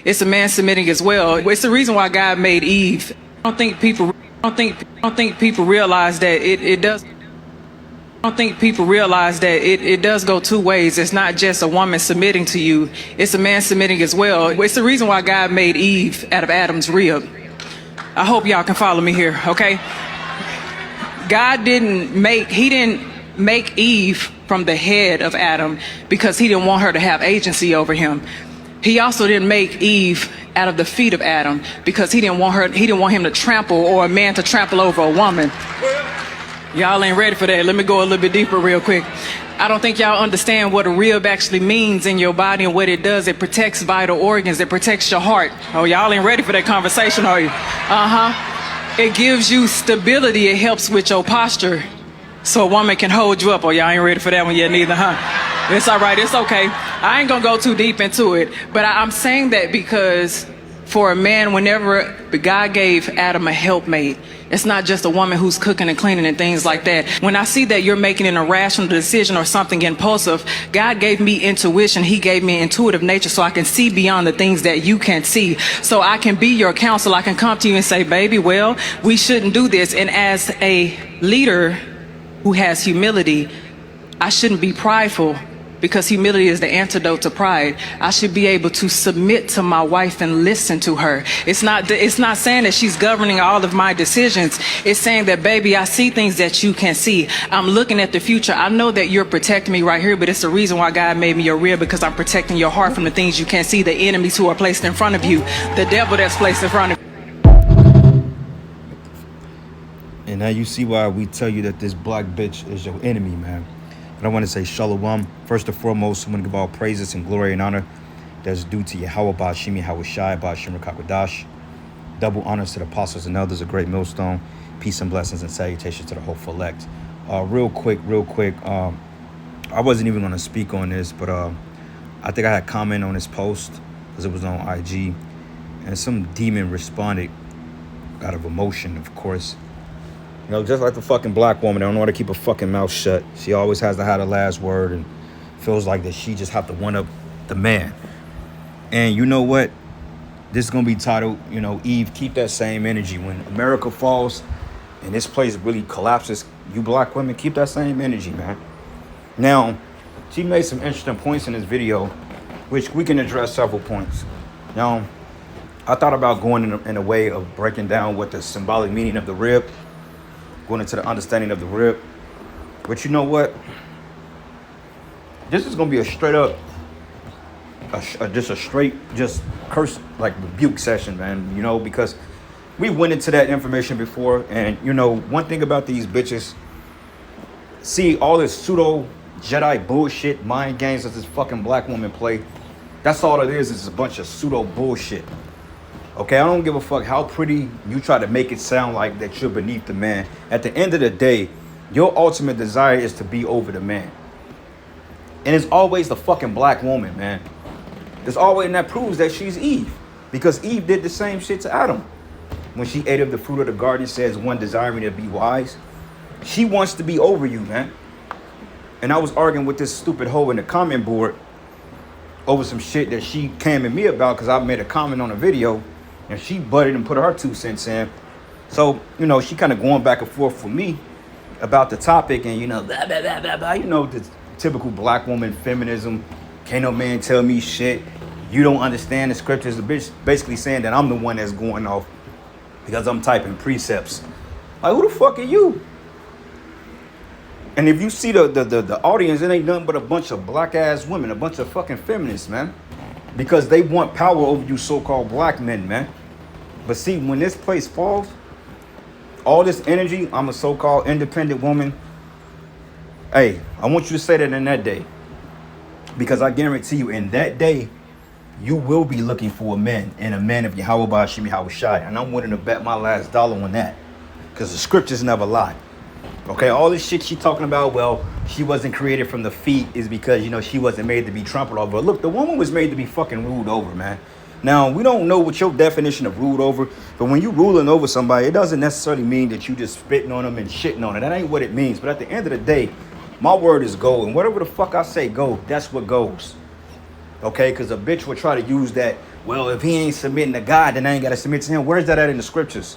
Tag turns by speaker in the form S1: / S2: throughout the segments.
S1: It's a man submitting as well. It's the reason why God made Eve. I don't think people realize that it does. I don't think people realize that it does go two ways. It's not just a woman submitting to you. It's a man submitting as well. It's the reason why God made Eve out of Adam's rib. I hope y'all can follow me here, okay? God didn't make Eve from the head of Adam because he didn't want her to have agency over him. He also didn't make Eve out of the feet of Adam because he didn't want him to trample, or a man to trample over a woman. Y'all ain't ready for that. Let me go a little bit deeper real quick. I don't think y'all understand what a rib actually means in your body and what it does. It protects vital organs. It protects your heart. Oh, y'all ain't ready for that conversation, are you? It gives you stability. It helps with your posture so a woman can hold you up. Oh, y'all ain't ready for that one yet neither, huh? It's all right. It's okay. I ain't gonna go too deep into it, but I'm saying that because for a man, whenever God gave Adam a helpmate, it's not just a woman who's cooking and cleaning and things like that. When I see that you're making an irrational decision or something impulsive, God gave me intuition. He gave me intuitive nature so I can see beyond the things that you can't see. So I can be your counsel. I can come to you and say, baby, well, we shouldn't do this. And as a leader who has humility, I shouldn't be prideful, because humility is the antidote to pride. I should be able to submit to my wife and listen to her. It's not saying that she's governing all of my decisions. It's saying that, baby, I see things that you can't see. I'm looking at the future. I know that you're protecting me right here, but it's the reason why God made me your rib, because I'm protecting your heart from the things you can't see, the enemies who are placed in front of you, the devil that's placed in front of you.
S2: And now you see why we tell you that this black bitch is your enemy, man. And I want to say shalom. First and foremost, I want to give all praises and glory and honor that's due to Yahweh Ba'ashimi Hawashai Ba'ashim Rakakwadash. Double honors to the apostles and elders of Great Millstone. Peace and blessings and salutations to the hopeful elect. Real quick. I wasn't even going to speak on this, but I think I had comment on this post because it was on IG. And some demon responded out of emotion, of course. You know, just like the fucking black woman, they don't know how to keep her fucking mouth shut. She always has to have the last word and feels like that she just have to one up the man. And you know what? This is going to be titled, you know, Eve, keep that same energy. When America falls and this place really collapses, you black women, keep that same energy, man. Now, she made some interesting points in this video, which we can address several points. Now, I thought about going in a way of breaking down what the symbolic meaning of the rib, going into the understanding of the rib. But you know what? This is going to be a straight up, just curse, like rebuke session, man. You know, because we went into that information before. And, you know, one thing about these bitches, see all this pseudo Jedi bullshit, mind games that this fucking black woman play. That's all it is a bunch of pseudo bullshit. Okay, I don't give a fuck how pretty you try to make it sound like that you're beneath the man. At the end of the day, your ultimate desire is to be over the man. And it's always the fucking black woman, man. It's always, and that proves that she's Eve. Because Eve did the same shit to Adam. When she ate of the fruit of the garden, it says one desiring to be wise. She wants to be over you, man. And I was arguing with this stupid hoe in the comment board over some shit that she came at me about because I made a comment on a video. And she butted and put her 2 cents in. So, you know, she kind of going back and forth with me about the topic. And, you know, blah, blah, blah, blah, blah. You know, the typical black woman feminism. Can't no man tell me shit. You don't understand the scriptures. The bitch basically saying that I'm the one that's going off because I'm typing precepts. Like, who the fuck are you? And if you see the audience, it ain't nothing but a bunch of black ass women, a bunch of fucking feminists, man. Because they want power over you so-called black men, man. But see, when this place falls, all this energy, I'm a so-called independent woman. Hey, I want you to say that in that day. Because I guarantee you, in that day, you will be looking for a man. And a man of Yahweh Ba'ashim Hawashai. And I'm willing to bet my last dollar on that. Because the scriptures never lie. Okay, all this shit she talking about, well, she wasn't created from the feet is because, you know, she wasn't made to be trampled over. Look, the woman was made to be fucking ruled over, man. Now, we don't know what your definition of ruled over, but when you ruling over somebody, it doesn't necessarily mean that you just spitting on them and shitting on it. That ain't what it means. But at the end of the day, my word is gold. And whatever the fuck I say go, that's what goes. Okay, because a bitch will try to use that. Well, if he ain't submitting to God, then I ain't got to submit to him. Where's that at in the scriptures?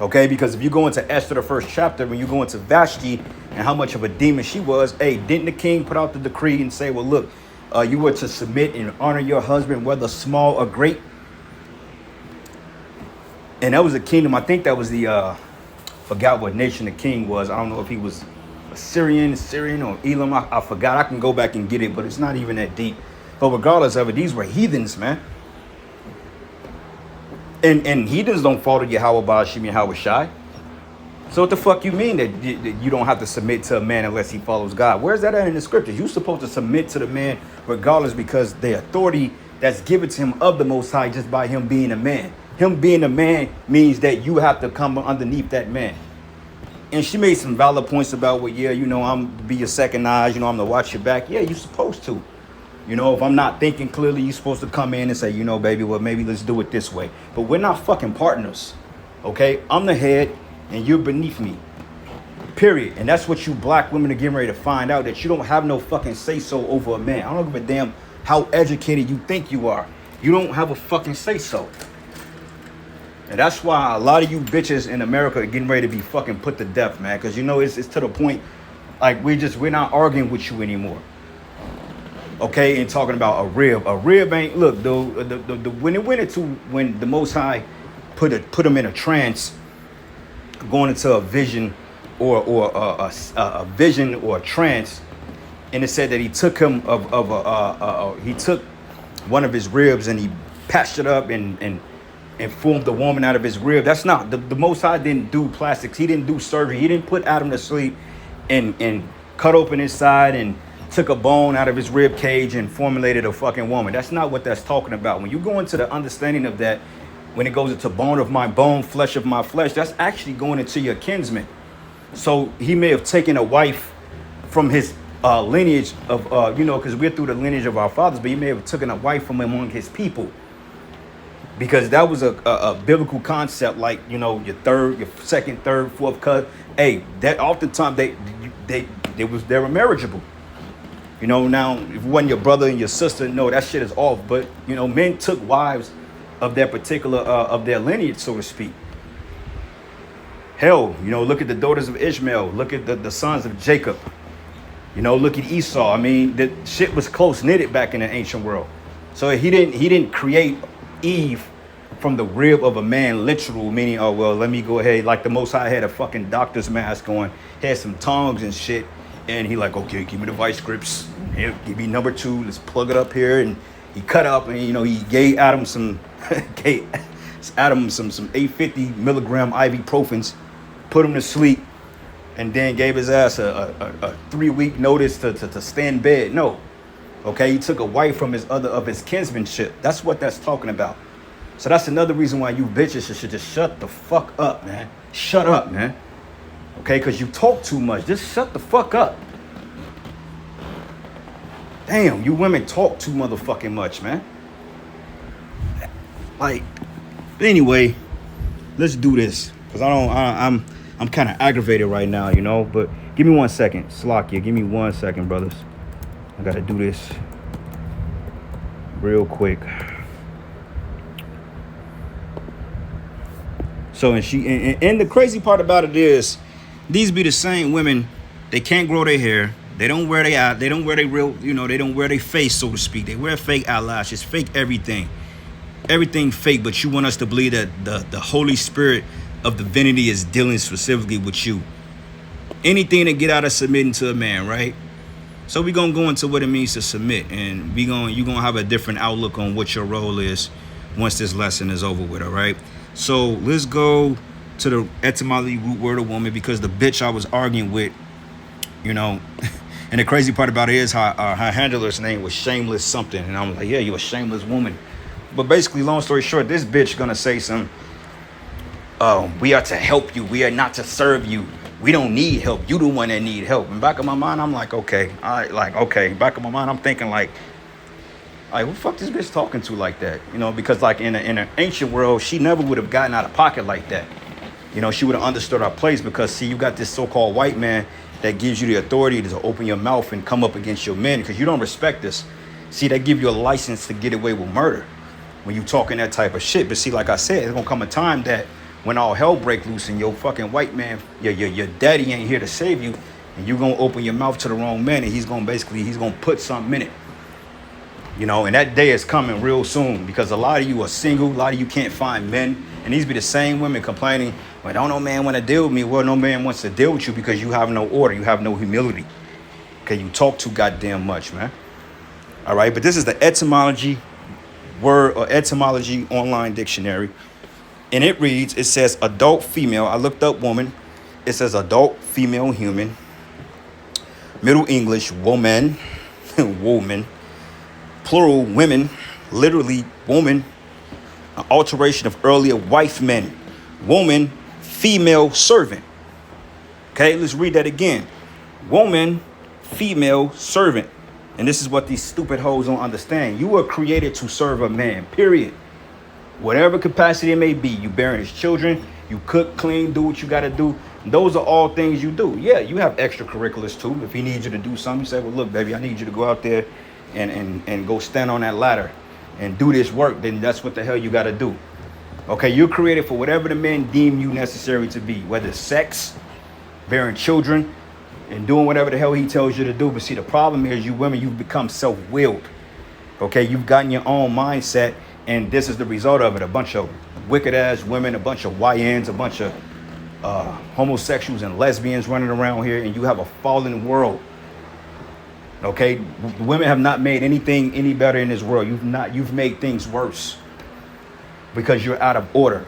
S2: Okay, because if you go into Esther, the first chapter, when you go into Vashti and how much of a demon she was, hey, didn't the king put out the decree and say, well, look, you were to submit and honor your husband, whether small or great? And that was a kingdom. I think that was the, forgot what nation the king was. I don't know if he was Syrian or Elam. I forgot. I can go back and get it, but it's not even that deep. But regardless of it, these were heathens, man. And heathens don't follow Yahweh Ba'ashim and Yahweh Shai. So what the fuck you mean that you don't have to submit to a man unless he follows God? Where's that at in the scriptures? You're supposed to submit to the man regardless, because the authority that's given to him of the Most High just by him being a man. Him being a man means that you have to come underneath that man. And she made some valid points about, well, yeah, you know, I'm to be your second eyes, you know, I'm to watch your back. Yeah, you're supposed to. You know, if I'm not thinking clearly, you're supposed to come in and say, you know, baby, well, maybe let's do it this way. But we're not fucking partners, okay? I'm the head and you're beneath me, period. And that's what you black women are getting ready to find out, that you don't have no fucking say-so over a man. I don't give a damn how educated you think you are. You don't have a fucking say-so. And that's why a lot of you bitches in America are getting ready to be fucking put to death, man. Because, you know, it's to the point, like, we're not arguing with you anymore. Okay, and talking about a rib ain't, look, when it went into, when the Most High put him in a trance, going into a vision or a vision or a trance, and it said that he took him he took one of his ribs and he patched it up and formed the woman out of his rib. That's not, the Most High didn't do plastics. He didn't do surgery. He didn't put Adam to sleep and cut open his side and took a bone out of his rib cage and formulated a fucking woman. That's not what that's talking about. When you go into the understanding of that, when it goes into bone of my bone, flesh of my flesh, that's actually going into your kinsman. So he may have taken a wife from his lineage of, you know, because we're through the lineage of our fathers, but he may have taken a wife from among his people. Because that was a biblical concept, like, you know, your second, third, fourth cut. Hey, that oftentimes they were marriageable. You know, now, if it wasn't your brother and your sister, no, that shit is off. But, you know, men took wives of their particular, of their lineage, so to speak. Hell, you know, look at the daughters of Ishmael. Look at the sons of Jacob. You know, look at Esau. I mean, the shit was close-knitted back in the ancient world. So he didn't create Eve from the rib of a man, literal, meaning, oh, well, let me go ahead. Like the Most High had a fucking doctor's mask on, had some tongs and shit. And he like, okay, give me the vice grips. Here, give me number 2. Let's plug it up here. And he cut up, and, you know, he gave Adam some 850 milligram ibuprofens, put him to sleep, and then gave his ass a 3-week notice to stay in bed. No. Okay, he took a wife from his kinsmanship. That's what that's talking about. So that's another reason why you bitches should just shut the fuck up, man. Shut up, man. Okay, because you talk too much. Just shut the fuck up. Damn, you women talk too motherfucking much, man. Like, anyway, let's do this. Because I'm kind of aggravated right now, you know. But give me 1 second. Slakia, give me 1 second, brothers. I got to do this real quick. So, and the crazy part about it is, these be the same women. They can't grow their hair. They don't wear their eye. They don't wear their real, you know, they don't wear their face, so to speak. They wear fake eyelashes, fake everything. Everything fake, but you want us to believe that the Holy Spirit of divinity is dealing specifically with you. Anything to get out of submitting to a man, right? So we're going to go into what it means to submit. And you're going to have a different outlook on what your role is once this lesson is over with, all right? So let's go to the etymology root word of woman, because the bitch I was arguing with, you know, and the crazy part about it is her handler's name was Shameless something. And I'm like, yeah, you're a shameless woman. But basically, long story short, this bitch gonna say some, we are to help you. We are not to serve you. We don't need help. You the one that need help. In back of my mind, I'm like, okay. Okay. Back of my mind, I'm thinking like, who the fuck this bitch talking to like that? You know, because like in an ancient world, she never would have gotten out of pocket like that. You know, she would have understood our place, because see, you got this so-called white man that gives you the authority to open your mouth and come up against your men, because you don't respect this. See, they give you a license to get away with murder when you talking that type of shit. But see, like I said, it's gonna come a time that when all hell break loose and your fucking white man, your daddy ain't here to save you, and you gonna open your mouth to the wrong man, and he's gonna put something in it. You know, and that day is coming real soon, because a lot of you are single, a lot of you can't find men, and these be the same women complaining, well, don't no man want to deal with me. Well, no man wants to deal with you because you have no order, you have no humility. Okay, you talk too goddamn much, man. All right, but this is the etymology online dictionary, and it says adult female. I looked up woman. It says adult female human. Middle English woman, woman. Plural women, literally woman. An alteration of earlier wife men. Woman, female servant. Okay, let's read that again. Woman, female servant. And this is what these stupid hoes don't understand. You were created to serve a man, period. Whatever capacity it may be. You bearing his children, you cook, clean, do what you got to do. Those are all things you do. Yeah, you have extracurriculars too. If he needs you to do something, you say, well, look, baby, I need you to go out there and go stand on that ladder and do this work. Then that's what the hell you got to do. Okay, you're created for whatever the men deem you necessary to be, whether it's sex, bearing children, and doing whatever the hell he tells you to do. But see, the problem is you women, you've become self-willed. Okay, you've gotten your own mindset, and this is the result of it. A bunch of wicked-ass women, a bunch of YNs, a bunch of homosexuals and lesbians running around here, and you have a fallen world. Okay, women have not made anything any better in this world. You've made things worse because you're out of order.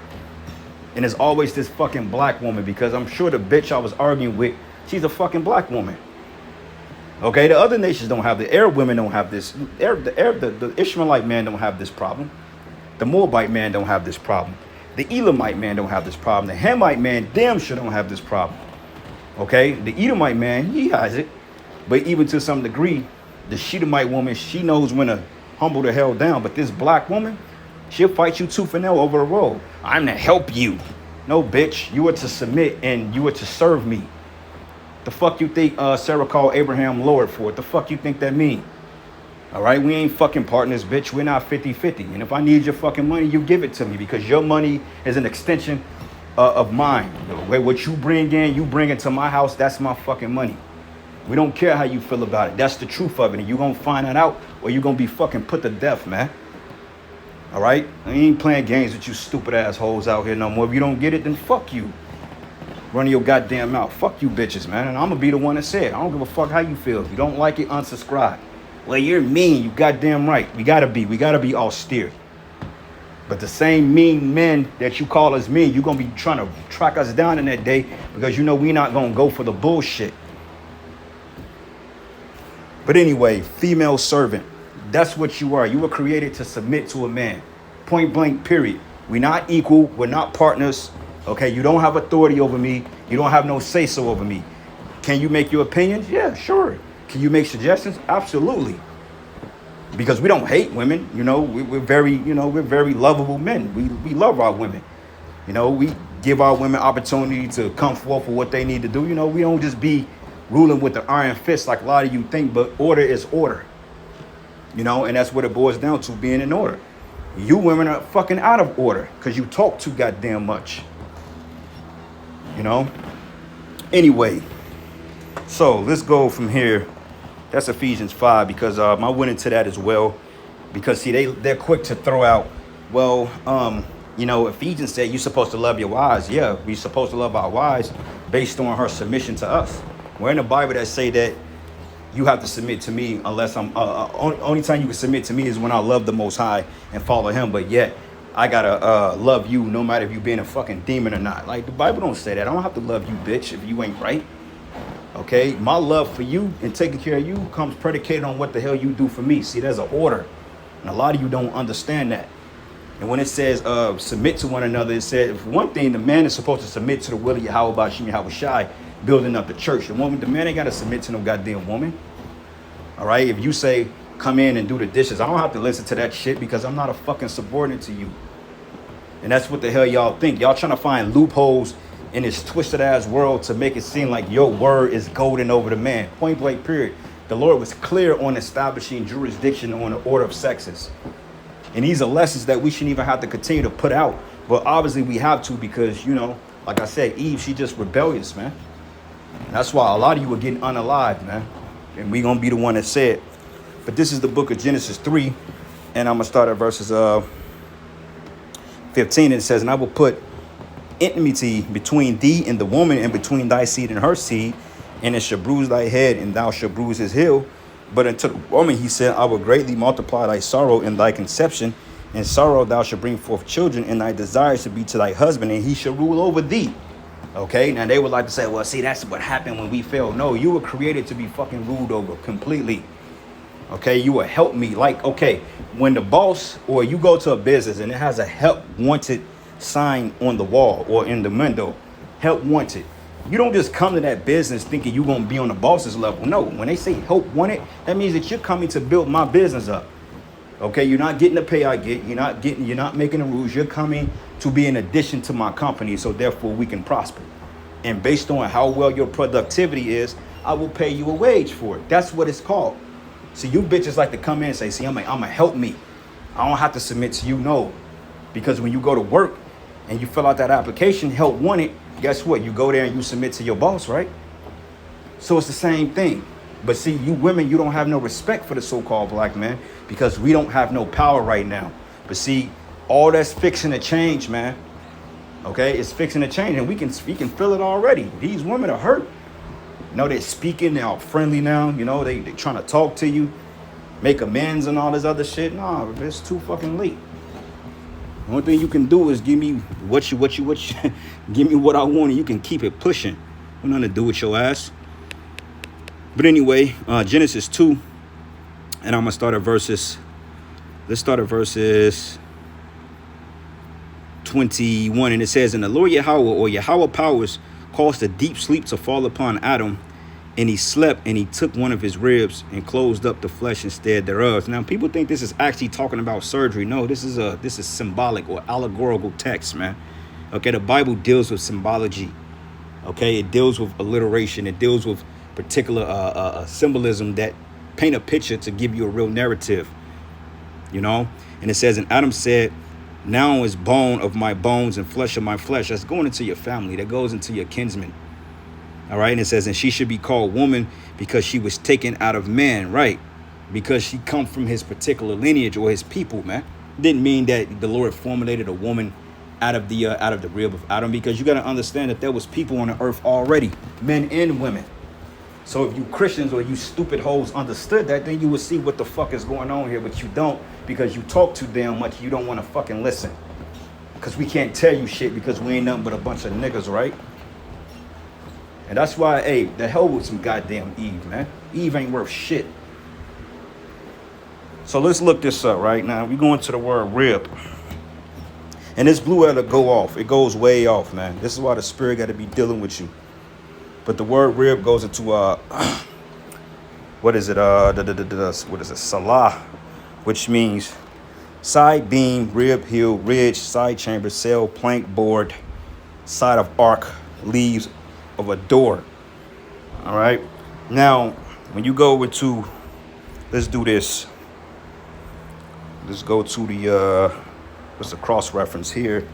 S2: And it's always this fucking black woman, because I'm sure the bitch I was arguing with, she's a fucking black woman. Okay, the other nations don't have the Arab women don't have this. The Ishmaelite man don't have this problem. The Moabite man don't have this problem. The Elamite man don't have this problem. The Hamite man damn sure don't have this problem. Okay, the Edomite man, he has it. But even to some degree, the Shedemite woman, she knows when to humble the hell down. But this black woman, she'll fight you tooth and nail over the road. I'm to help you. No, bitch, you are to submit and you are to serve me. The fuck you think Sarah called Abraham Lord for? What the fuck you think that mean? All right, we ain't fucking partners, bitch. We're not 50-50. And if I need your fucking money, you give it to me, because your money is an extension of mine. What you bring in, you bring into my house, that's my fucking money. We don't care how you feel about it. That's the truth of it. And you're going to find that out, or you're going to be fucking put to death, man. All right? I ain't playing games with you stupid assholes out here no more. If you don't get it, then fuck you. Running your goddamn mouth. Fuck you bitches, man. And I'm going to be the one that said, I don't give a fuck how you feel. If you don't like it, unsubscribe. Well, you're mean. You goddamn right. We got to be austere. But the same mean men that you call us mean, you're going to be trying to track us down in that day, because you know we're not going to go for the bullshit. But anyway, female servant. That's what you are. You were created to submit to a man. Point blank, period. We're not equal. We're not partners. Okay, you don't have authority over me. You don't have no say-so over me. Can you make your opinions? Yeah, sure. Can you make suggestions? Absolutely. Because we don't hate women. You know, we're very lovable men. We love our women. You know, we give our women opportunity to come forth for what they need to do. You know, we don't just be ruling with the iron fist like a lot of you think, but order is order. You know, and that's what it boils down to, being in order. You women are fucking out of order because you talk too goddamn much. You know? Anyway, so let's go from here. That's Ephesians 5, because I went into that as well. Because, see, they're quick to throw out, well, Ephesians said you're supposed to love your wives. Yeah, we're supposed to love our wives based on her submission to us. Where in the Bible that say that you have to submit to me unless only time you can submit to me is when I love the Most High and follow him. But yet I gotta love you no matter if you being a fucking demon or not. Like, the Bible don't say that. I don't have to love you, bitch, if you ain't right. Okay, my love for you and taking care of you comes predicated on what the hell you do for me. See, there's an order, and a lot of you don't understand that. And when it says submit to one another, it says, for one thing, the man is supposed to submit to the will of Yahweh Bashim Yahweh Shai, building up the church. The man ain't got to submit to no goddamn woman. All right, if you say come in and do the dishes, I don't have to listen to that shit, because I'm not a fucking subordinate to you. And that's what the hell y'all think. Y'all trying to find loopholes in this twisted ass world to make it seem like your word is golden over the man. Point blank, period. The Lord was clear on establishing jurisdiction on the order of sexes. And these are lessons that we shouldn't even have to continue to put out. But obviously we have to because, you know, like I said, Eve, she just rebellious, man. That's why a lot of you are getting unalived, man. And we going to be the one that said. But this is the book of Genesis 3. And I'm going to start at verses 15. It says, and I will put enmity between thee and the woman, and between thy seed and her seed, and it shall bruise thy head, and thou shalt bruise his heel. But unto the woman he said, I will greatly multiply thy sorrow in thy conception. In sorrow thou shalt bring forth children, and thy desire shall be to thy husband, and he shall rule over thee. Okay, now they would like to say, well, see, that's what happened when we fell. No, you were created to be fucking ruled over completely. Okay, you will help me. Like, okay, when the boss or you go to a business and it has a help wanted sign on the wall or in the window, help wanted. You don't just come to that business thinking you're going to be on the boss's level. No, when they say help wanted, that means that you're coming to build my business up. Okay, you're not getting the pay I get. You're not making the rules. You're coming to be an addition to my company, so therefore we can prosper. And based on how well your productivity is, I will pay you a wage for it. That's what it's called. So you bitches like to come in and say, see, I'm gonna help me. I don't have to submit to you, no. Because when you go to work and you fill out that application, help wanted, guess what? You go there and you submit to your boss, right? So it's the same thing. But see, you women, you don't have no respect for the so-called black man because we don't have no power right now. But see, all that's fixing to change, man. Okay, it's fixing to change, and we can feel it already. These women are hurt. You know, they're speaking, they're all friendly now. You know, they trying to talk to you, make amends and all this other shit. No, it's too fucking late. The only thing you can do is give me what you give me what I want, and you can keep it pushing. Nothing to do with your ass. But anyway, Genesis 2, and I'm gonna start at verses. Let's start at verses 21, and it says, and the Lord Yahweh, or Yahweh powers, caused a deep sleep to fall upon Adam, and he slept, and he took one of his ribs and closed up the flesh instead thereof. Now people think this is actually talking about surgery. No, this is symbolic or allegorical text, man. Okay, the Bible deals with symbology. Okay, it deals with alliteration. It deals with particular symbolism that paint a picture to give you a real narrative. You know, and it says, and Adam said, now is bone of my bones and flesh of my flesh. That's going into your family. That goes into your kinsmen. All right. And it says, and she should be called woman because she was taken out of man. Right. Because she come from his particular lineage or his people, man. Didn't mean that the Lord formulated a woman out of the rib of Adam, because you got to understand that there was people on the earth already, men and women. So if you Christians or you stupid hoes understood that, then you would see what the fuck is going on here, but you don't, because you talk too damn much. You don't want to fucking listen, because we can't tell you shit because we ain't nothing but a bunch of niggas, right? And that's why, hey, the hell with some goddamn Eve, man. Eve ain't worth shit. So let's look this up right now. We going to the word rib. And this blue letter go off. It goes way off, man. This is why the spirit got to be dealing with you. But the word rib goes into what is it? What is it? Salah, which means side beam, rib, heel, ridge, side chamber, cell, plank, board, side of arc, leaves of a door. All right. Now, when you go into, let's do this. Let's go to the what's the cross reference here?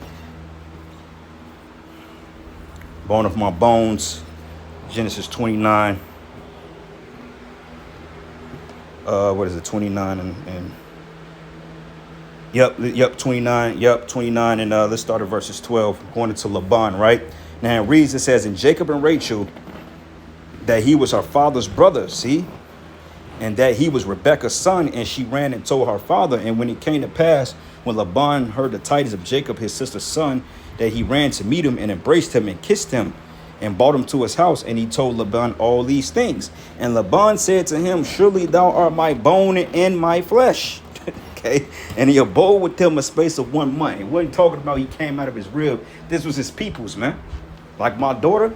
S2: Bone of my bones. Genesis 29. What is it? 29 and yep, 29. Yep, 29. And let's start at verses 12. Going into Laban, right? Now it reads, it says, in Jacob and Rachel, that he was her father's brother, see? And that he was Rebekah's son, and she ran and told her father. And when it came to pass, when Laban heard the tidings of Jacob, his sister's son, that he ran to meet him and embraced him and kissed him and brought him to his house. And he told Laban all these things. And Laban said to him, surely thou art my bone and my flesh. Okay. And he abode with him a space of 1 month. He wasn't talking about he came out of his rib. This was his people's, man. Like my daughter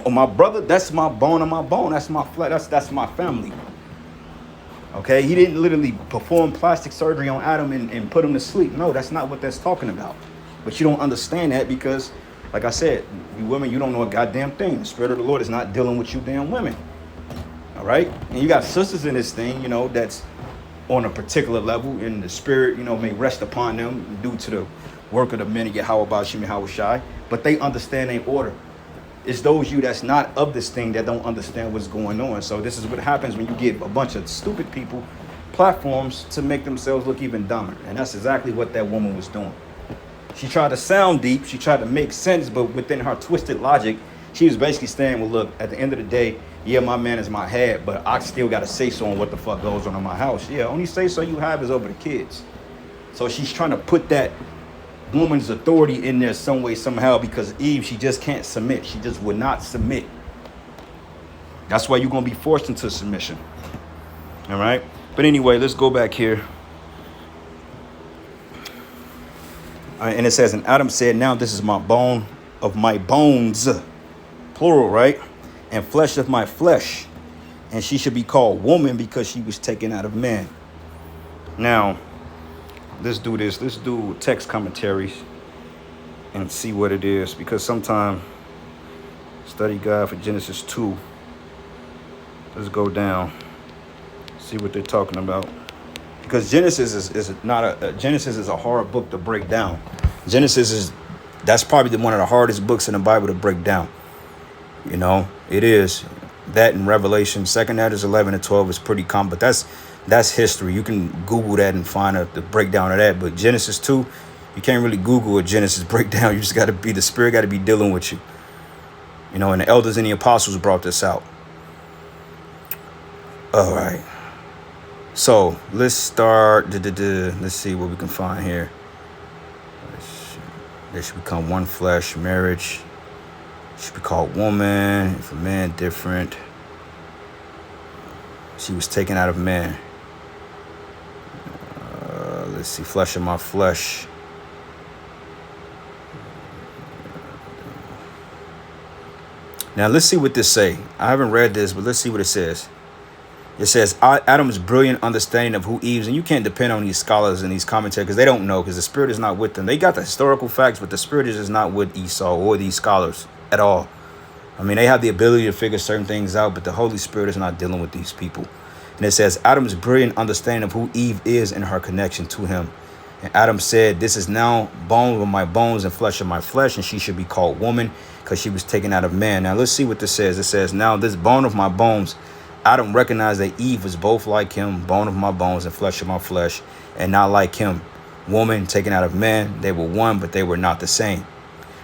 S2: or my brother, that's my bone and my bone. That's my flesh. That's my family. Okay, he didn't literally perform plastic surgery on Adam and put him to sleep. No, that's not what that's talking about. But you don't understand that because, like I said, you women, you don't know a goddamn thing. The Spirit of the Lord is not dealing with you damn women. All right. And you got sisters in this thing, you know, that's on a particular level, and the spirit, you know, may rest upon them due to the work of the men of Yahweh Shem Yahweh Shai, but they understand their order. It's those you that's not of this thing that don't understand what's going on. So this is what happens when you give a bunch of stupid people platforms to make themselves look even dumber. And that's exactly what that woman was doing. She tried to sound deep, she tried to make sense, but within her twisted logic, she was basically saying, well, look, at the end of the day, yeah, my man is my head, but I still got to say so on what the fuck goes on in my house. Yeah, only say so you have is over the kids. So she's trying to put that woman's authority in there some way, somehow, because Eve, she just can't submit. She just would not submit. That's why you're going to be forced into submission. All right? But anyway, let's go back here. All right, and it says, and Adam said, now this is my bone of my bones, plural, right? And flesh of my flesh, and she should be called woman because she was taken out of man. Now, let's do this. Let's do text commentaries and see what it is, because sometimes study guide for Genesis 2. Let's go down, see what they're talking about, because Genesis is not a Genesis is a hard book to break down. That's probably one of the hardest books in the Bible to break down. You know, it is. That in Revelation, 2nd Ezra 11 and 12 is pretty common, but that's history. You can Google that and find the breakdown of that. But Genesis 2, you can't really Google a Genesis breakdown. You just got to be, the Spirit got to be dealing with you. You know, and the elders and the apostles brought this out. All right. So let's start. Let's see what we can find here. They should become one flesh, marriage. Should be called woman. If a man, different. She was taken out of man. Let's see, flesh of my flesh. Now let's see what this say. I haven't read this, but let's see what it says. It says Adam's brilliant understanding of who Eve's, and you can't depend on these scholars and these commentators because they don't know, because the Spirit is not with them. They got the historical facts, but the Spirit is just not with Esau or these scholars at all. I mean, they have the ability to figure certain things out, but the Holy Spirit is not dealing with these people. And it says Adam's brilliant understanding of who Eve is and her connection to him. And Adam said, this is now bone of my bones and flesh of my flesh, and she should be called woman because she was taken out of man. Now let's see what this says. It says, now this bone of my bones, Adam recognized that Eve was both like him, bone of my bones and flesh of my flesh, and not like him, woman taken out of man. They were one, but they were not the same.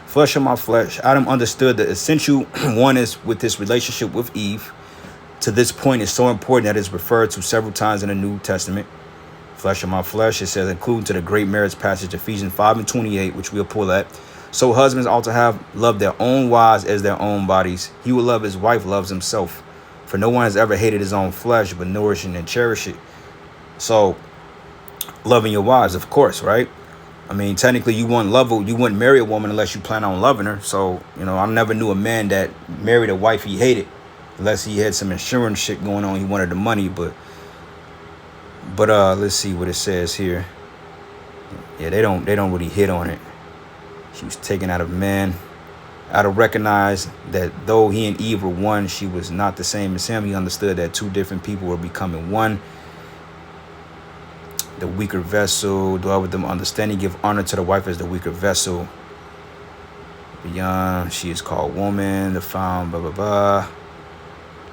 S2: Flesh of my flesh. Adam understood the essential oneness with this relationship with Eve. To this point, is so important that it's referred to several times in the New Testament. Flesh of my flesh, it says, including to the great marriage passage, Ephesians 5:28, which we'll pull at. So husbands ought to have loved their own wives as their own bodies. He who loves his wife loves himself. For no one has ever hated his own flesh, but nourishing and cherish it. So, loving your wives, of course, right? I mean, technically, you wouldn't marry a woman unless you plan on loving her. So, you know, I never knew a man that married a wife he hated, unless he had some insurance shit going on. He wanted the money, but let's see what it says here. Yeah, they don't really hit on it. She was taken out of man. Adam recognized that though he and Eve were one, she was not the same as him. He understood that two different people were becoming one. The weaker vessel, dwell with them understanding, give honor to the wife as the weaker vessel. Beyond, she is called woman, the found, blah, blah, blah.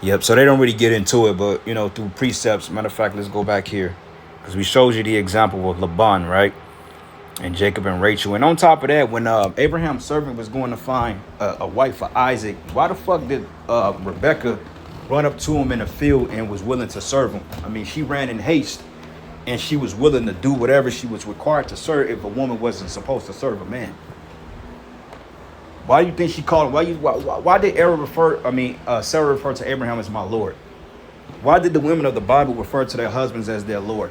S2: Yep, so they don't really get into it, but, you know, through precepts. Matter of fact, let's go back here, because we showed you the example of Laban, right? And Jacob and Rachel. And on top of that, when Abraham's servant was going to find a wife for Isaac, why the fuck did Rebecca run up to him in the field and was willing to serve him? I mean, she ran in haste, and she was willing to do whatever she was required to serve if a woman wasn't supposed to serve a man. Why do you think she called him? Why did Sarah refer to Abraham as my Lord? Why did the women of the Bible refer to their husbands as their Lord?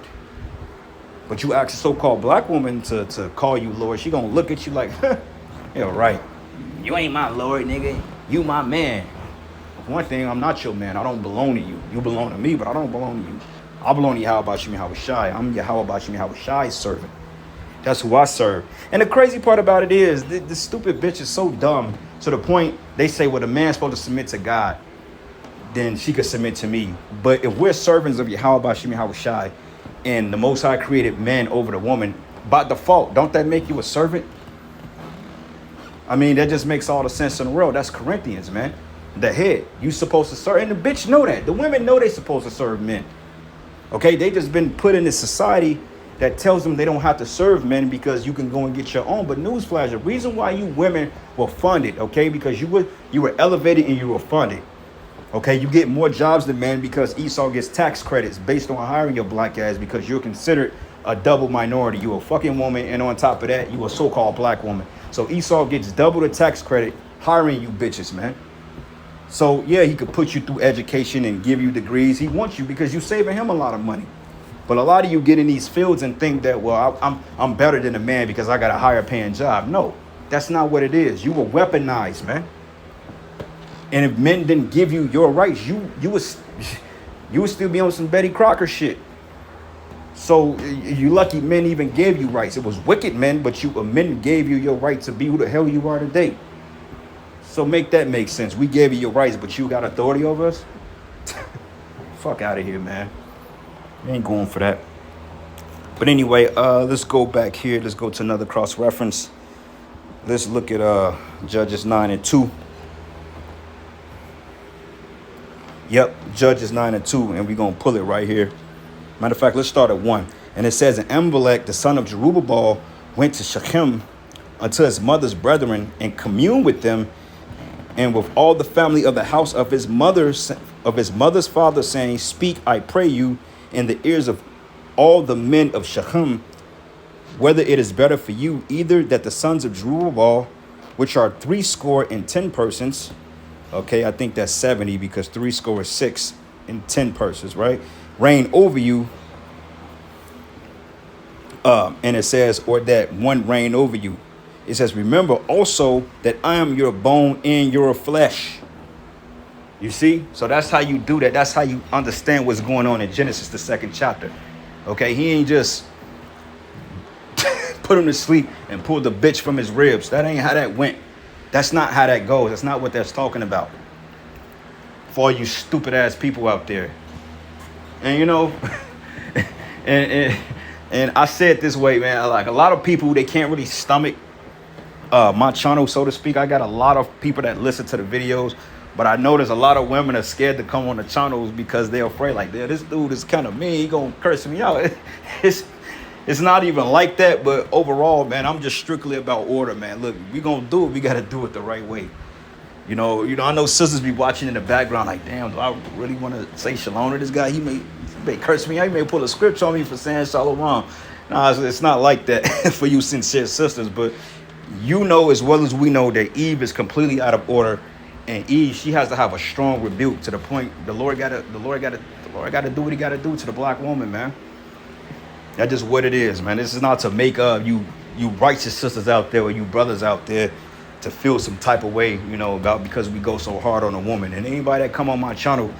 S2: But you ask a so-called black woman to call you Lord, she gonna look at you like, yeah, right. You ain't my Lord, nigga. You my man. One thing, I'm not your man. I don't belong to you. You belong to me, but I don't belong to you. I belong to Yahweh Shem Yahweh Shai. I'm Yahweh Shem Yahweh Shai's servant. That's who I serve. And the crazy part about it is, the stupid bitch is so dumb to the point they say, well, the man's supposed to submit to God. then she could submit to me. But if we're servants of Yahweh Bashim Yahweh Shai, and the Most High created men over the woman, by default, don't that make you a servant? I mean, that just makes all the sense in the world. That's Corinthians, man. The head. You supposed to serve. And the bitch know that. The women know they supposed to serve men. Okay? They just been put in this society that tells them they don't have to serve men because you can go and get your own. But newsflash, the reason why you women were funded, okay, because you were elevated and you were funded. Okay, you get more jobs than men because Esau gets tax credits based on hiring your black ass because you're considered a double minority. You a fucking woman, and on top of that, you a so-called black woman. So Esau gets double the tax credit hiring you bitches, man. So yeah, he could put you through education and give you degrees. He wants you because you're saving him a lot of money. But a lot of you get in these fields and think that, well, I'm better than a man because I got a higher paying job. No, that's not what it is. You were weaponized, man. And if men didn't give you your rights, you would still be on some Betty Crocker shit. So you lucky men even gave you rights. It was wicked men, but men gave you your right to be who the hell you are today. So make that make sense. We gave you your rights, but you got authority over us? Fuck out of here, man. You ain't going for that. But anyway, let's go back here. Let's go to another cross-reference. Let's look at Judges 9 and 2. Yep, Judges 9 and 2, and we're going to pull it right here. Matter of fact, let's start at 1. And it says, and Amalek, the son of Jerubbaal, went to Shechem unto his mother's brethren and communed with them and with all the family of the house of his mother's father, saying, speak, I pray you, in the ears of all the men of Shechem, whether it is better for you either that the sons of Jerubbaal, which are 70 persons, okay, I think that's 70 because 76 and 10 persons, right? Reign over you. And it says, or that one reign over you. It says, remember also that I am your bone and your flesh. You see? So that's how you do that. That's how you understand what's going on in Genesis, the 2nd chapter. Okay, he ain't just put him to sleep and pulled the bitch from his ribs. That ain't how that went. That's not how that goes. That's not what that's talking about. For all you stupid ass people out there. And you know, and I say it this way, man, like a lot of people, they can't really stomach my channel, so to speak. I got a lot of people that listen to the videos, but I know there's a lot of women that are scared to come on the channels because they're afraid, like, this dude is kind of mean, he gonna curse me out. It's not even like that, but overall, man, I'm just strictly about order, man. Look, we gonna do it, we gotta do it the right way. You know, I know sisters be watching in the background like, damn, do I really want to say shalom to this guy? He may curse me out. He may pull a script on me for saying shalom. Nah, it's not like that for you sincere sisters. But you know as well as we know that Eve is completely out of order. And Eve, she has to have a strong rebuke to the point the Lord gotta do what he gotta do to the black woman, man. That's just what it is, man. This is not to make you righteous sisters out there or you brothers out there to feel some type of way, you know, about because we go so hard on a woman. And anybody that come on my channel,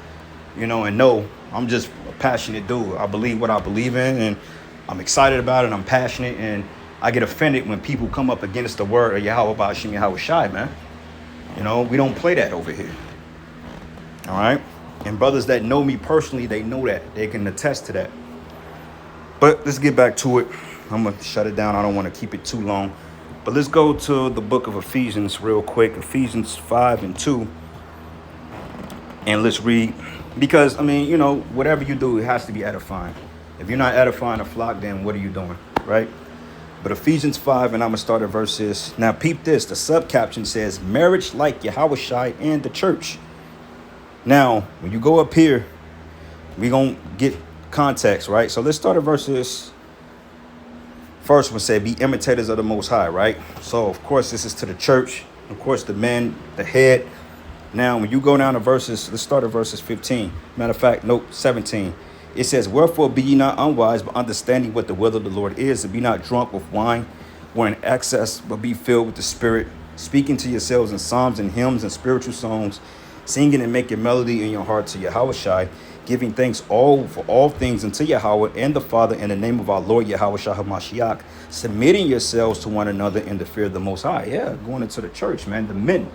S2: you know, and know I'm just a passionate dude. I believe what I believe in, and I'm excited about it. I'm passionate, and I get offended when people come up against the word of Yahweh Bashim Yahweh Shai, man. You know, we don't play that over here. All right? And brothers that know me personally, they know that. They can attest to that. But let's get back to it. I'm going to shut it down. I don't want to keep it too long. But let's go to the book of Ephesians real quick. Ephesians 5 and 2. And let's read. Because, I mean, you know, whatever you do, it has to be edifying. If you're not edifying a flock, then what are you doing? Right? But Ephesians 5, and I'm going to start at verses. Now, peep this. The subcaption says, marriage like Yahweh Shai and the church. Now, when you go up here, we're going to get context, right? So let's start at verses. First one said, be imitators of the Most High, right? So, of course, this is to the church. Of course, the men, the head. Now, when you go down to verses, let's start at verses 15. Matter of fact, nope, 17. It says, wherefore be ye not unwise, but understanding what the will of the Lord is, and be not drunk with wine, or in excess, but be filled with the Spirit, speaking to yourselves in psalms and hymns and spiritual songs, singing and making melody in your heart to Yahweh Shai, giving thanks for all things unto Yahweh and the Father in the name of our Lord Yahweh Shai HaMashiach, submitting yourselves to one another in the fear of the Most High. Yeah, going into the church, man, the men.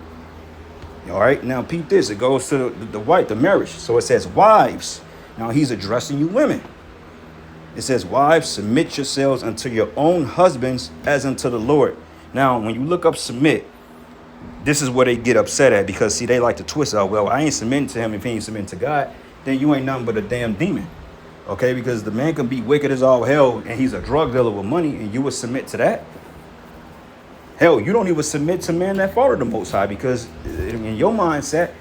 S2: All right, now peep this. It goes to the marriage. So it says, wives. Now he's addressing you women. It says, wives, submit yourselves unto your own husbands as unto the Lord. Now, when you look up submit, this is where they get upset at, because see, they like to twist out, well, I ain't submitting to him if he ain't submitting to God, then you ain't nothing but a damn demon. Okay, because the man can be wicked as all hell and he's a drug dealer with money, and you would submit to that. Hell, you don't even submit to men that follow the Most High, because in your mindset,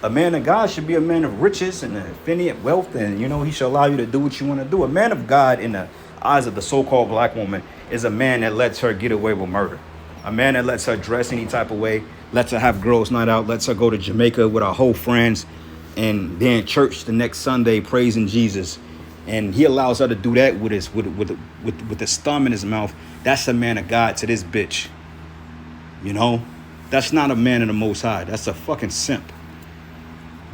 S2: a man of God should be a man of riches and infinite wealth, and he shall allow you to do what you want to do. A man of God in the eyes of the so-called black woman is a man that lets her get away with murder. A man that lets her dress any type of way, lets her have girls' night out, lets her go to Jamaica with her whole friends, and then church the next Sunday praising Jesus. And he allows her to do that with his thumb in his mouth. That's a man of God to this bitch. That's not a man of the Most High. That's a fucking simp.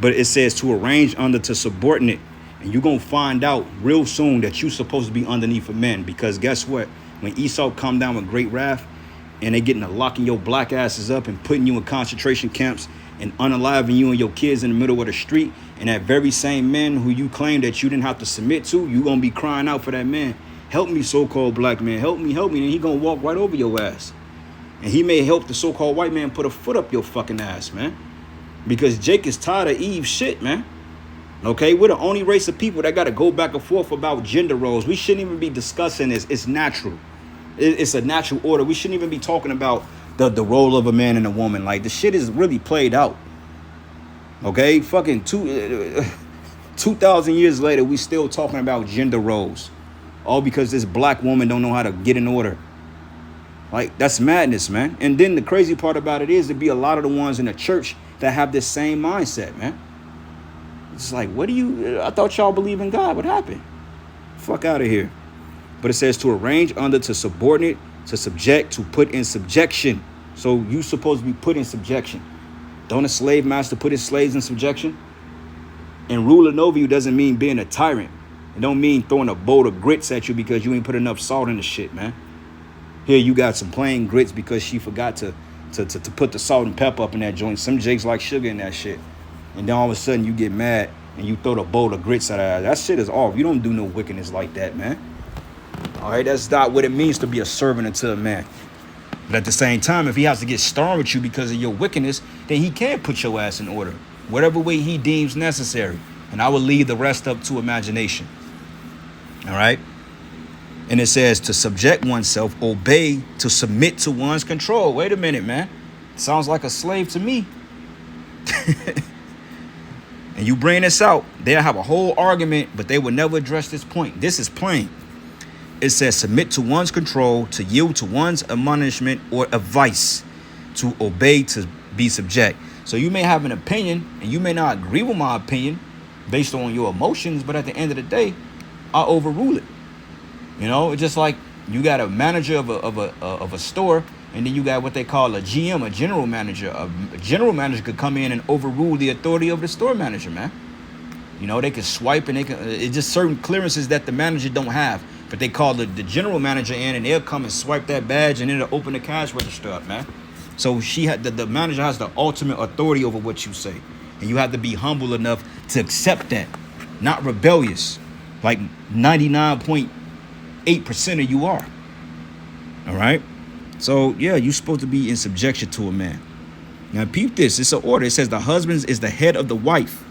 S2: But it says to arrange under to subordinate. And you're going to find out real soon that you're supposed to be underneath of men. Because guess what? When Esau come down with great wrath and they getting to locking your black asses up and putting you in concentration camps and unaliving you and your kids in the middle of the street, and that very same man who you claim that you didn't have to submit to, you're going to be crying out for that man. Help me, so-called black man. Help me, help me. And he going to walk right over your ass. And he may help the so-called white man put a foot up your fucking ass, man. Because Jake is tired of Eve's shit, man. Okay, we're the only race of people that got to go back and forth about gender roles. We shouldn't even be discussing this. It's natural. It's a natural order. We shouldn't even be talking about the role of a man and a woman. Like, the shit is really played out. Okay, fucking 2,000 years later, we still talking about gender roles. All because this black woman don't know how to get in order. Like, that's madness, man. And then the crazy part about it is to be a lot of the ones in the church that have this same mindset, man. It's like, I thought y'all believe in God. What happened? Fuck out of here. But it says to arrange under, to subordinate, to subject, to put in subjection. So you supposed to be put in subjection. Don't a slave master put his slaves in subjection? And ruling over you doesn't mean being a tyrant. It don't mean throwing a bowl of grits at you because you ain't put enough salt in the shit, man. Here you got some plain grits because she forgot to put the salt and pepper up in that joint. Some jakes like sugar in that shit. And then all of a sudden you get mad and you throw the bowl of grits at her. That shit is off. You don't do no wickedness like that, man. All right, that's not what it means to be a servant unto a man. But at the same time, if he has to get starved with you because of your wickedness, then he can put your ass in order, whatever way he deems necessary. And I will leave the rest up to imagination. All right. And it says to subject oneself, obey, to submit to one's control. Wait a minute, man. Sounds like a slave to me. And you bring this out, they'll have a whole argument, but they will never address this point. This is plain. It says submit to one's control, to yield to one's admonishment or advice, to obey, to be subject. So you may have an opinion and you may not agree with my opinion based on your emotions, but at the end of the day, I overrule it. It's just like you got a manager of a store, and then you got what they call a GM, a general manager. A general manager could come in and overrule the authority of the store manager, man. They can swipe and it's just certain clearances that the manager don't have. But they call the general manager in and they'll come and swipe that badge and it'll open the cash register up, man. So the manager has the ultimate authority over what you say. And you have to be humble enough to accept that, not rebellious, like 99.8% of you are. All right. So, yeah, you're supposed to be in subjection to a man. Now, peep this. It's an order. It says the husband is the head of the wife,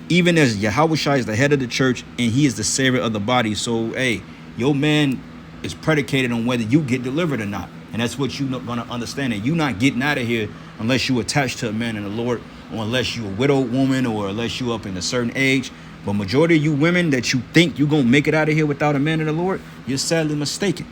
S2: even as Yahushua is the head of the church and he is the savior of the body. So, hey, your man is predicated on whether you get delivered or not. And that's what you're going to understand. And you're not getting out of here unless you attach to a man in the Lord, or unless you're a widowed woman, or unless you're up in a certain age. But majority of you women that you think you're going to make it out of here without a man in the Lord, you're sadly mistaken.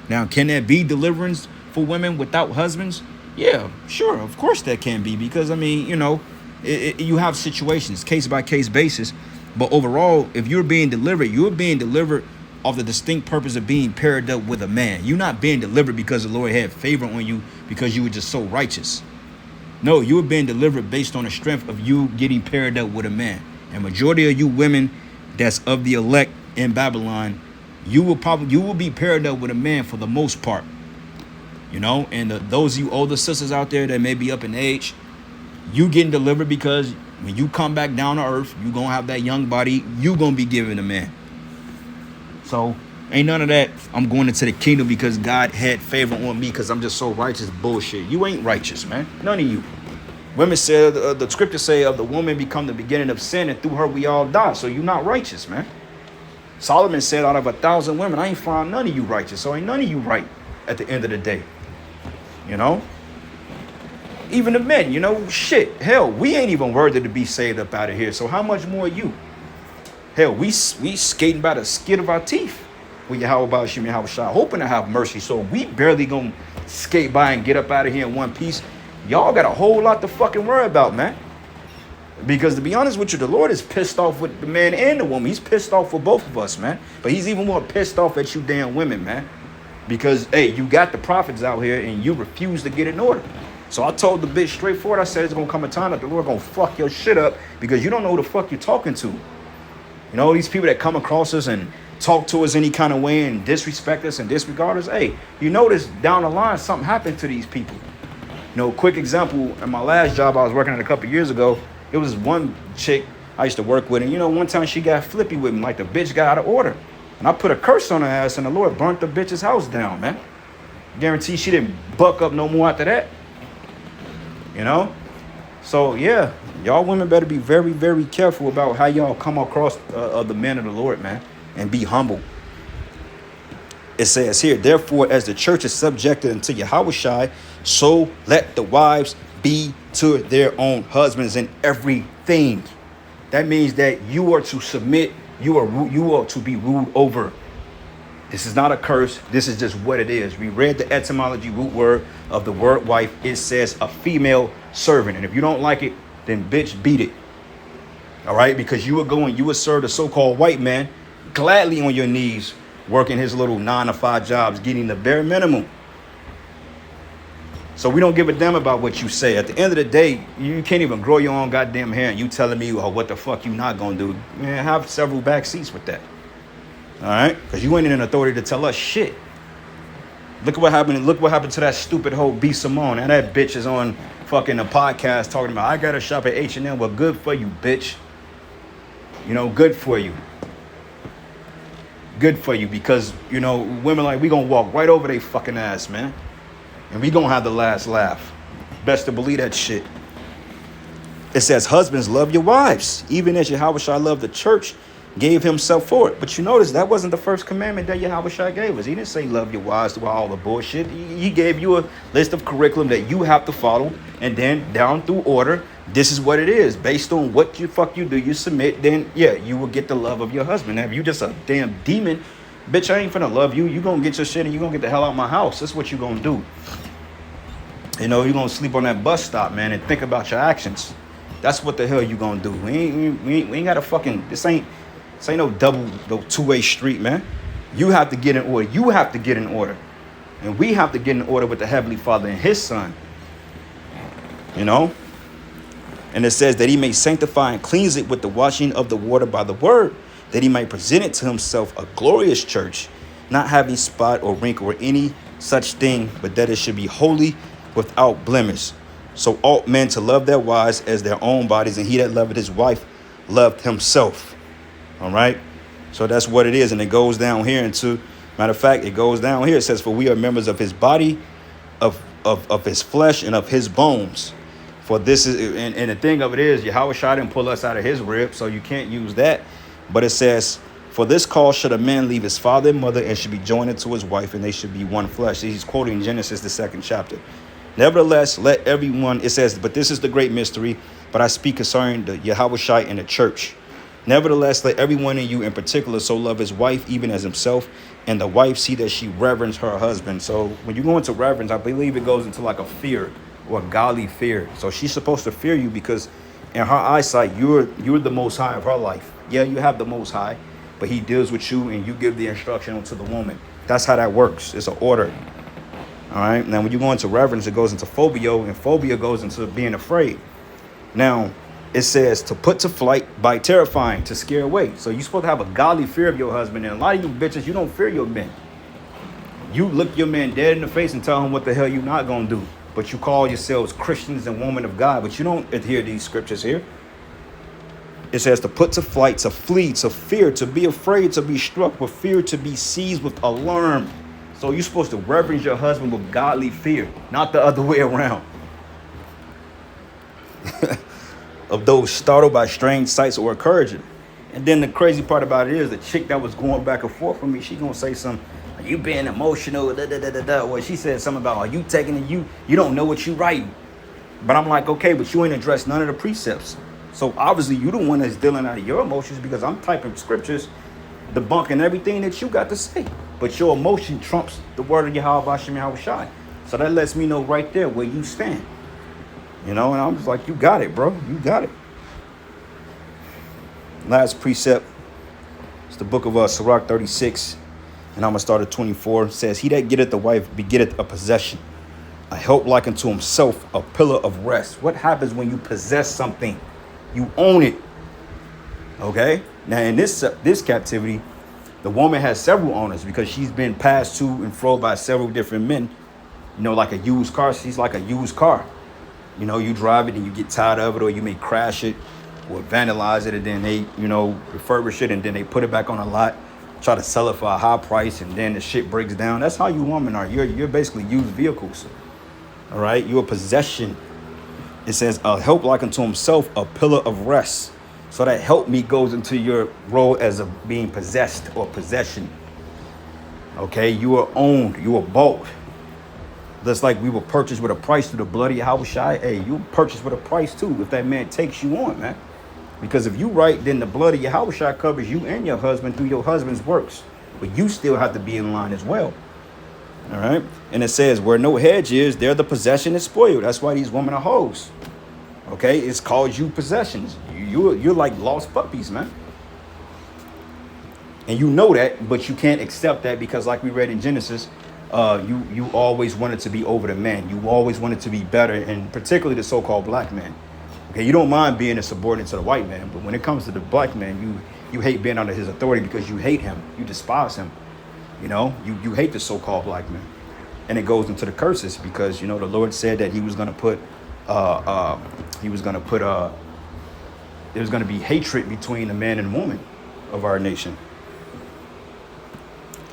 S2: Now, can there be deliverance for women without husbands? Yeah, sure. Of course there can be, because, you have situations, case by case basis. But overall, if you're being delivered of the distinct purpose of being paired up with a man. You're not being delivered because the Lord had favor on you because you were just so righteous. No, you were being delivered based on the strength of you getting paired up with a man. And majority of you women that's of the elect in Babylon, you will be paired up with a man for the most part. And those of you older sisters out there that may be up in age, You getting delivered because when you come back down to earth, you gonna have that young body. You gonna be given a man. So ain't none of that. I'm going into the kingdom because God had favor on me because I'm just so righteous. Bullshit. You ain't righteous, man. None of you. Women said the scriptures say of the woman become the beginning of sin, and through her we all die. So you're not righteous, man. Solomon said, out of 1,000 women, I ain't found none of you righteous. So ain't none of you right at the end of the day. You know? Even the men, you know, shit. Hell, we ain't even worthy to be saved up out of here. So how much more you? Hell, we skating by the skin of our teeth. Well, how about Shimon Hawashai, hoping to have mercy. So we barely gonna skate by and get up out of here in one piece. Y'all got a whole lot to fucking worry about, man. Because to be honest with you, the Lord is pissed off with the man and the woman. He's pissed off with both of us, man. But he's even more pissed off at you damn women, man. Because, hey, you got the prophets out here and you refuse to get in order. So I told the bitch straightforward, I said, it's going to come a time that the Lord going to fuck your shit up because you don't know who the fuck you're talking to. You know, these people that come across us and talk to us any kind of way and disrespect us and disregard us. Hey, you notice down the line, something happened to these people. You know, quick example, in my last job I was working at a couple years ago, it was one chick I used to work with. And, you know, one time she got flippy with me, like the bitch got out of order. And I put a curse on her ass and the Lord burnt the bitch's house down, man. Guarantee she didn't buck up no more after that. You know? So, yeah, y'all women better be very, very careful about how y'all come across the men of the Lord, man. And be humble. It says here, therefore, as the church is subjected unto Yahushua, so let the wives be to their own husbands in everything. That means that you are to submit. You are to be ruled over. This is not a curse. This is just what it is. We read the etymology root word of the word wife. It says a female servant. And if you don't like it, then bitch, beat it. All right? Because you would serve the so-called white man gladly on your knees, working his little 9-to-5 jobs, getting the bare minimum. So we don't give a damn about what you say. At the end of the day, you can't even grow your own goddamn hair and you telling me, oh, what the fuck you not gonna do? Man, have several back seats with that. All right? Because you ain't in an authority to tell us shit. Look what happened. Look what happened to that stupid hoe B. Simone. And that bitch is on fucking a podcast talking about, I gotta shop at H&M. Well, good for you, bitch. You know, good for you. Good for you, because, you know, women like, we gonna walk right over their fucking ass, man. And we gonna have the last laugh. Best to believe that shit. It says, husbands, love your wives, even as Yahushua loved the church, gave himself for it. But you notice that wasn't the first commandment that Yahushua gave us. He didn't say love your wives through all the bullshit. He gave you a list of curriculum that you have to follow. And then down through order, this is what it is. Based on what you do, you submit, then, yeah, you will get the love of your husband. Now, if you just a damn demon, bitch, I ain't finna love you. You gonna get your shit and you gonna get the hell out of my house. That's what you gonna do. You know, you gonna sleep on that bus stop, man, and think about your actions. That's what the hell you gonna do. We ain't got a fucking, this ain't no two-way street, man. You have to get in order. You have to get in order. And we have to get in order with the Heavenly Father and his son. You know? And it says that he may sanctify and cleanse it with the washing of the water by the word, that he might present it to himself a glorious church, not having spot or wrinkle or any such thing, but that it should be holy, without blemish. So ought men to love their wives as their own bodies, and he that loveth his wife loved himself. All right? So that's what it is. And it goes down here into, matter of fact, it goes down here. It says, for we are members of his body, of his flesh, and of his bones. For this is, and the thing of it is, Yahushua didn't pull us out of his rib, so you can't use that. But it says, for this cause should a man leave his father and mother and should be joined unto his wife, and they should be one flesh. He's quoting Genesis, the 2nd chapter. Nevertheless, let everyone, it says, but this is the great mystery, but I speak concerning the Yahushua and the church. Nevertheless, let everyone in you in particular so love his wife even as himself, and the wife see that she reverence her husband. So when you go into reverence, I believe it goes into like a fear or a godly fear. So she's supposed to fear you because in her eyesight, you're the most high of her life. Yeah, you have the most high, but he deals with you and you give the instruction to the woman. That's how that works. It's an order. All right. Now, when you go into reverence, it goes into phobia, and phobia goes into being afraid. Now, it says to put to flight by terrifying, to scare away. So you're supposed to have a godly fear of your husband. And a lot of you bitches, you don't fear your men. You look your man dead in the face and tell him what the hell you're not going to do. but you call yourselves Christians and women of God, but you don't adhere to these scriptures here. It says to put to flight, to flee, to fear, to be afraid, to be struck with fear, to be seized with alarm. So you're supposed to reverence your husband with godly fear, not the other way around. Of those startled by strange sights or encouraging. And then the crazy part about it is the chick that was going back and forth with me, she gonna say something, you being emotional, da da da da da. Or she said something about, are you taking it, you don't know what you writing. But I'm like, okay, but you ain't addressed none of the precepts. So obviously you the one that's dealing out of your emotions, because I'm typing scriptures debunking everything that you got to say. But your emotion trumps the word of Yahweh Hashem Yahweh Shai. So that lets me know right there where you stand. You know, and I'm just like, you got it, bro. You got it. Last precept. It's the book of Sirach 36. And I'm going to start at 24. It says, he that getteth a wife begetteth a possession, a help like unto himself, a pillar of rest. What happens when you possess something? You own it. Okay? Now, in this captivity, the woman has several owners because she's been passed to and fro by several different men. You know, like a used car. She's like a used car. You know, you drive it and you get tired of it, or you may crash it or vandalize it, and then they, you know, refurbish it and then they put it back on a lot, try to sell it for a high price, and then the shit breaks down. That's how you women are. You're basically used vehicles. All right? You're a possession. It says, a help like unto himself, a pillar of rest. So that help me goes into your role as a being possessed or possession. Okay? You are owned. You are bought. Just like we were purchased with a price through the blood of Yahweh Shai. Hey, you purchased with a price too if that man takes you on, man. Because if you right, then the blood of Yahweh Shai covers you and your husband through your husband's works. But you still have to be in line as well. All right? And it says, where no hedge is, there the possession is spoiled. That's why these women are hoes. Okay? It's called you possessions. You're like lost puppies, man. And you know that, but you can't accept that because like we read in Genesis, you always wanted to be over the man. You always wanted to be better, and particularly the so-called black man. Okay, you don't mind being a subordinate to the white man, but when it comes to the black man, you hate being under his authority because you hate him. You despise him. You know, you hate the so-called black man. And it goes into the curses because, you know, the Lord said that he was going to put, there's going to be hatred between the man and woman of our nation.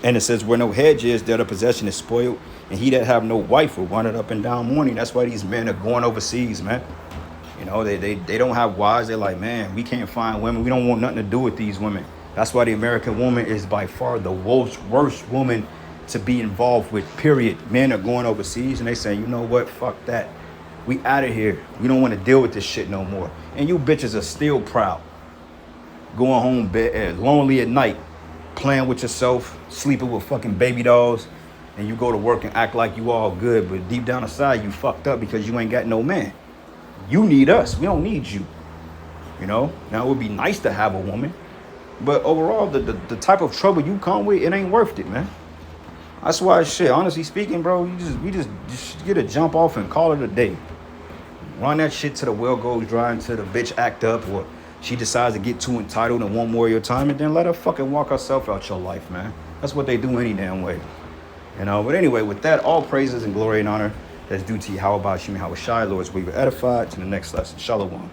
S2: And it says, where no hedge is, there the possession is spoiled. And he that have no wife will run it up and down mourning. That's why these men are going overseas, man. You know, they don't have wives. They're like, man, we can't find women. We don't want nothing to do with these women. That's why the American woman is by far the worst woman to be involved with, period. Men are going overseas and they say, you know what? Fuck that. We out of here. We don't want to deal with this shit no more. And you bitches are still proud. Going home lonely at night, playing with yourself, sleeping with fucking baby dolls, and you go to work and act like you all good, but deep down inside you fucked up because you ain't got no man. You need us. We don't need you. You know? Now it would be nice to have a woman, but overall the type of trouble you come with, it ain't worth it, man. That's why shit, honestly speaking, bro, we just get a jump off and call it a day. Run that shit till the well goes dry, until the bitch act up or she decides to get too entitled and want more of your time, and then let her fucking walk herself out your life, man. That's what they do any damn way. You know, but anyway, with that, all praises and glory and honor that's due to Yahweh Ba'ashem Yahweh Shai, Lord's we were edified. To the next lesson. Shalom.